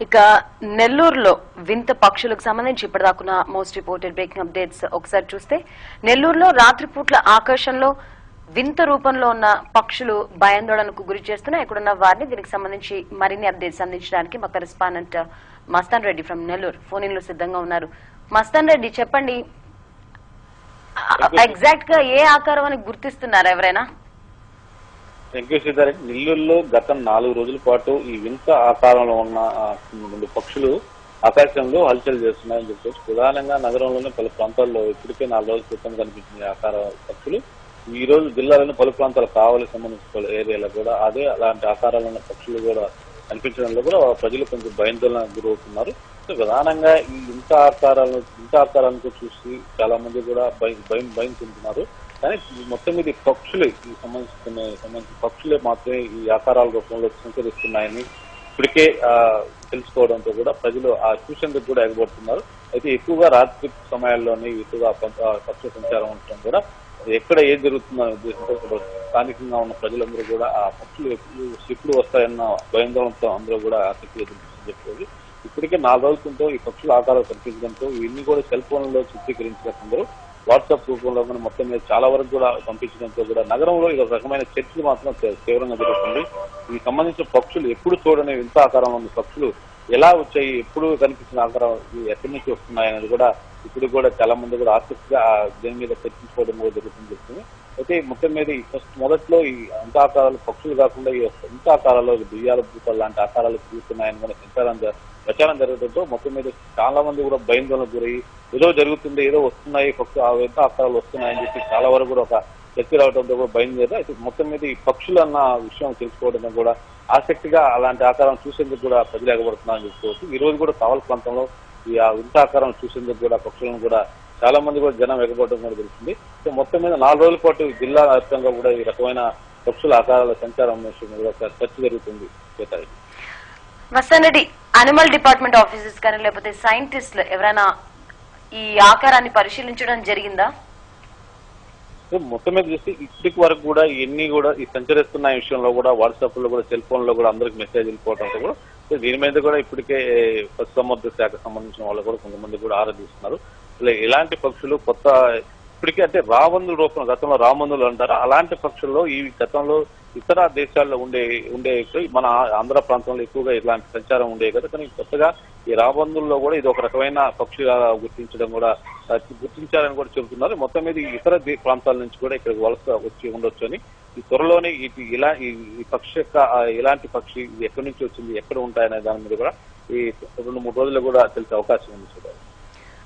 ఇక నెల్లూరులో వింత పక్షులకు సంబంధించి ఇప్పటిదాకున్న మోస్ట్ రిపోర్టెడ్ బ్రేకింగ్ అప్డేట్స్ ఒకసారి చూస్తే నెల్లూరులో రాత్రిపూట్ల ఆకాశంలో వింత రూపంలో ఉన్న పక్షులు భయాందోళనకు గురి చేస్తున్నాయి. ఇక్కడున్న వారిని దీనికి సంబంధించి మరిన్ని అప్డేట్స్ అందించడానికి మా correspondent Mastan Reddy from Nellore phone in లో సిద్ధంగా ఉన్నారు. మస్తాన్ రెడ్డి, చెప్పండి, ఎగ్జాక్ట్ గా ఏ ఆకారం అని గుర్తిస్తున్నారు ఎవరైనా? Thank you Sridhar. నెల్లూరులో గత 4 రోజుల పాటు ఈ వింత ఆకారంలో ఉన్న 2 పక్షులు ఆకాశంలో హల్చల్ చేస్తున్నాయని చెప్పేసి ప్రధానంగా నగరంలోని పలు ప్రాంతాల్లో ఇప్పటికే 4 రోజుల క్రితం కనిపించిన ఆకార పక్షులు ఈ రోజు జిల్లాలోని పలు ప్రాంతాలు కావలి సంబంధించిన ఏరియాలో కూడా అదే అలాంటి ఆకారాలు ఉన్న పక్షులు కూడా కనిపించడంలో కూడా ప్రజలు కొంచెం భయాందోళనకు గురవుతున్నారు. ప్రధానంగా ఈ వింత ఆకారాలను చూసి చాలా మంది కూడా భయం చెందుతున్నారు. కానీ మొత్తం మీద పక్షులే సంబంధించిన పక్షులే మాత్రమే ఈ ఆకారాల రూపంలో సంచరిస్తున్నాయని ఇప్పటికే తెలుసుకోవడంతో కూడా ప్రజలు ఆ చూసేందుకు కూడా ఎగబడుతున్నారు. అయితే ఎక్కువగా రాత్రి సమయాల్లోనే ఎక్కువగా పక్షుల సంచారం ఉండటం కూడా ఎక్కడ ఏం జరుగుతుందో ఉద్దేశంతో స్థానికంగా ఉన్న ప్రజలందరూ కూడా ఆ పక్షులు ఎప్పుడు వస్తాయన్న భయాందోళనతో అందరూ కూడా ఆసక్తి ఎదుర్కొంటూ చెప్పేది. ఇప్పటికే 4 రోజుల క్రితం ఈ పక్షుల ఆకారాలు కనిపించడంతో ఇవన్నీ కూడా సెల్ ఫోన్లలో చిత్రీకరించిన కొందరు వాట్సాప్ రూపంలో కూడా మొత్తం మీద చాలా వరకు కూడా పంపించడంతో కూడా నగరంలో ఇది ఒక రకమైన చర్చలు మాత్రం తీవ్రంగా జరుగుతుంది. ఈ సంబంధించిన పక్షులు ఎప్పుడు చూడని వింత ఆకారంలో ఉన్న పక్షులు ఎలా వచ్చాయి, ఎప్పుడు కనిపించిన ఆకారం ఎక్కడి నుంచి వస్తున్నాయనేది కూడా ఇప్పుడు కూడా చాలా మంది కూడా ఆసక్తిగా దీని మీద చర్చించుకోవడం కూడా జరుగుతుంది చెప్తుంది. అయితే మొత్తం మీద మొదట్లో ఈ అంత ఆకారాలు పక్షులు కాకుండా ఈ ఇంత ఆకారాల్లో బియ్యాల భూతాలు లాంటి ఆకారాలు చూస్తున్నాయని కూడా ప్రచారం జరగడంతో మొత్తం మీద చాలా మంది కూడా భయాందోళనకు గురయ్యి ఏదో జరుగుతుంది, ఏదో వస్తున్నాయి పక్షులు, ఆ వింత ఆకారాలు వస్తున్నాయని చెప్పి చాలా వరకు కూడా ఒక చర్చ రావడంతో కూడా భయం. అయితే మొత్తం మీద ఈ పక్షులు అన్న విషయం తెలుసుకోవడం కూడా ఆసక్తిగా అలాంటి ఆకారం చూసేందుకు కూడా ప్రజలు ఎగబడుతున్నారని చెప్పుకోవచ్చు. ఈ రోజు కూడా కావలి ప్రాంతంలో ఈ వింత ఆకారం చూసేందుకు కూడా పక్షులను కూడా చాలా మంది కూడా జనం ఎగబడడం కూడా తెలుస్తుంది. సో మొత్తం మీద 4 రోజుల పాటు జిల్లా వ్యాప్తంగా కూడా ఈ రకమైన పక్షుల ఆకారాల సంచారం చర్చ జరుగుతుంది. Mastan Reddy, animal department officers కానీ లేకపోతే సైంటిస్టులు ఎవరైనా ఈ ఆకారాన్ని పరిశీలించడం జరిగిందా? మొత్తం మీద చూస్తే ఇప్పటికి వరకు కూడా ఇవన్నీ కూడా ఈ సంచరిస్తున్న విషయంలో కూడా వాట్సాప్ లో కూడా సెల్ ఫోన్ లో కూడా అందరికి మెసేజ్ వెళ్ళిపోవడంతో కూడా దీని మీద కూడా ఇప్పటికే పశుసంవర్ధక శాఖకు సంబంధించిన వాళ్ళు కూడా కొంతమంది కూడా ఆరాధిస్తున్నారు. ఇలాంటి పక్షులు కొత్త ఇప్పటికే అంటే రాబందుల రూపం, గతంలో రాబందులు అంటారు, అలాంటి పక్షుల్లో ఈ గతంలో ఇతర దేశాల్లో ఉండే మన ఆంధ్ర ప్రాంతంలో ఎక్కువగా ఇలాంటి సంచారం ఉండేవి కదా. కానీ కొత్తగా ఈ రాబందుల్లో కూడా ఇది ఒక రకమైన పక్షిగా గుర్తించారని కూడా చెబుతున్నారు. మొత్తం మీద ఇతర ప్రాంతాల నుంచి కూడా ఇక్కడికి వలస వచ్చి ఉండొచ్చు అని ఈ త్వరలోనే ఈ పక్షి యొక్క ఇలాంటి పక్షి ఎక్కడి నుంచి వచ్చింది, ఎక్కడ ఉంటాయనే దాని మీద కూడా ఈ 2-3 రోజులు కూడా తెలిసే అవకాశం ఉంది చూడాలి.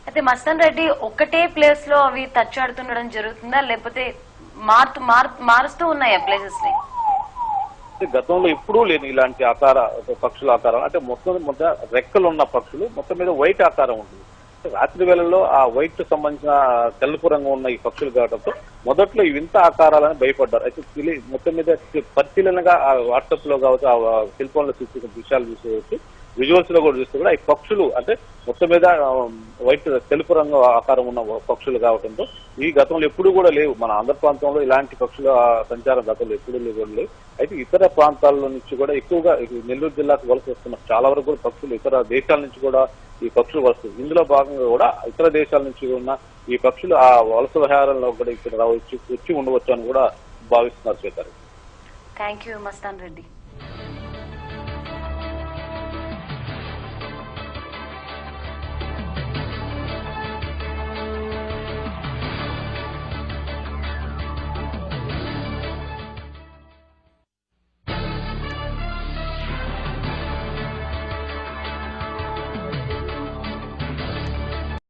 అయితే మస్తాన్ రెడ్డి, ఒకటే ప్లేస్ లో అవి తచ్చాడుతుండడం జరుగుతుందా లేకపోతే మారుస్తూ ఉన్నాయా ప్లేసెస్ ని? గతంలో ఎప్పుడూ లేని ఇలాంటి పక్షుల ఆకారం అంటే మొత్తం రెక్కలు ఉన్న పక్షులు మొత్తం మీద వైట్ ఆకారం ఉంటుంది. రాత్రి వేళల్లో ఆ వైట్ సంబంధించిన తెలుపు రంగు ఉన్న ఈ పక్షులు కావడంతో మొదట్లో ఈ వింత ఆకారాలని భయపడ్డారు. అయితే మొత్తం మీద పరిశీలనగా ఆ వాట్సాప్ లో కావచ్చు, ఆ సెల్ ఫోన్ లో చూసే విషయాలు చూసేవచ్చు, విజువల్స్ లో కూడా చూస్తే కూడా ఈ పక్షులు అంటే మొత్తం మీద వైట్ తెలుపు రంగు ఆకారం ఉన్న పక్షులు కావడంతో ఈ గతంలో ఎప్పుడు కూడా లేవు. మన ఆంధ్ర ప్రాంతంలో ఇలాంటి పక్షుల సంచారం గతంలో ఎప్పుడు లేవు. అయితే ఇతర ప్రాంతాల నుంచి కూడా ఎక్కువగా నెల్లూరు జిల్లాకు వలస వస్తున్న చాలా వరకు కూడా పక్షులు ఇతర దేశాల నుంచి కూడా ఈ పక్షులు వస్తుంది. ఇందులో భాగంగా కూడా ఇతర దేశాల నుంచి ఉన్న ఈ పక్షులు ఆ వలస విహారంలో కూడా ఇక్కడ వచ్చి ఉండవచ్చు అని కూడా భావిస్తున్నారు. Thank you Mastan Reddy.